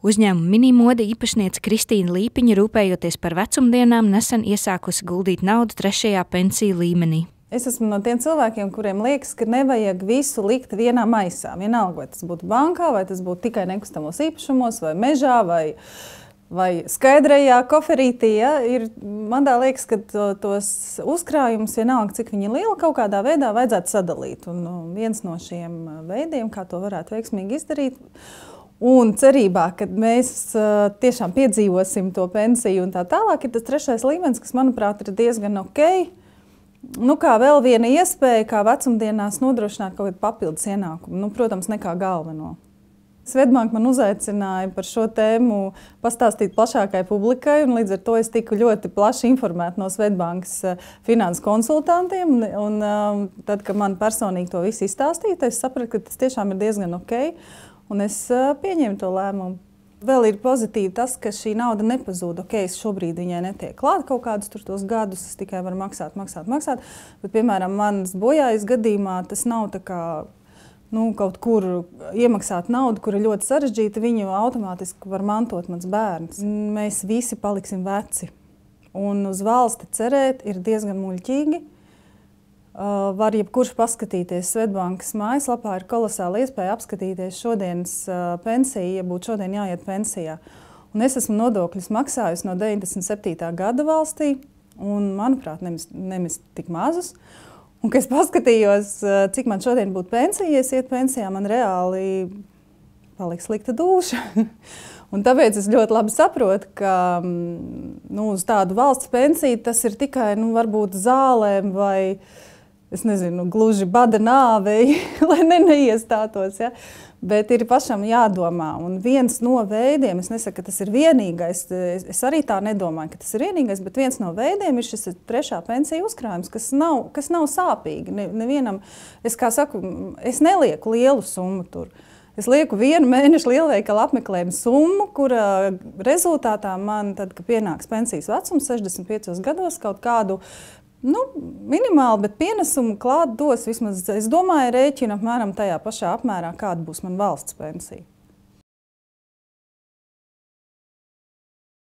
Uzņēmuma Minimoda īpašniece Kristīna Līpiņa, rūpējoties par vecumdienām, nesen iesākusi guldīt naudu 3. pensiju līmenī. Es esmu no tiem cilvēkiem, kuriem liekas, ka nevajag visu likt vienā maisā. Vienalga, vai tas būtu bankā, vai tas būtu tikai nekustamos īpašumos, vai mežā, vai skaidrajā koferītī. Ja? Man tā liekas, ka tos uzkrājumus, vienalga, cik viņi ir lieli, kaut kādā veidā vajadzētu sadalīt. Un viens no šiem veidiem, kā to varētu veiksmīgi izdarīt, un cerībā, ka mēs tiešām piedzīvosim to pensiju un tā tālāk, ir tas 3. līmenis, kas, manuprāt, ir diezgan ok. Kā vēl viena iespēja, kā vecumdienās nodrošināt kaut kādu papildus ienākumu. Protams, ne kā galveno. Swedbank man uzaicināja par šo tēmu pastāstīt plašākai publikai, un līdz ar to es tiku ļoti plaši informēta no Swedbankas finanses konsultantiem. Tad, kad man personīgi to visu izstāstīja, es sapratu, ka tas tiešām ir diezgan ok. Un es pieņēmu to lēmumu. Vēl ir pozitīvi tas, ka šī nauda nepazūd. Es šobrīd viņai netiek klāta kaut kādus tos gadus, es tikai varu maksāt. Bet, piemēram, manas bojājas gadījumā tas nav tā kā kaut kur iemaksāt naudu, kur ir ļoti sarežģīta, viņu automātiski var mantot mans bērns. Mēs visi paliksim veci. Un uz valsti cerēt ir diezgan muļķīgi. Var jebkurš paskatīties Swedbankas mājaslapā, ir kolosāla iespēja apskatīties šodienas pensiju, ja būtu šodien jāiet pensijā. Un es esmu nodokļus maksājusi no 97. gada valstī, un, manuprāt, nevis tik mazus. Un, kad es paskatījos, cik man šodien būtu pensija, ja es iet pensijā, man reāli palika slikta dūša. Un tāpēc es ļoti labi saprotu, ka uz tādu valsts pensiju tas ir tikai varbūt zālēm vai es nezinu, gluži bada nāvei, lai neiestātos. Ja? Bet ir pašam jādomā. Un viens no veidiem, es nesaku, ka tas ir vienīgais, es arī tā nedomāju, ka tas ir vienīgais, bet viens no veidiem ir šis 3. pensiju uzkrājums, kas nav sāpīgi. Nevienam, es nelieku lielu summu tur. Es lieku 1 mēnešu lielveikala apmeklējumu summu, kura rezultātā man, tad, kad pienāks pensijas vecums, 65 gados, kaut kādu minimāli, bet pienesumu klāt dos vismaz, es domāju, rēķinu apmēram tajā pašā apmērā, kāda būs man valsts pensija.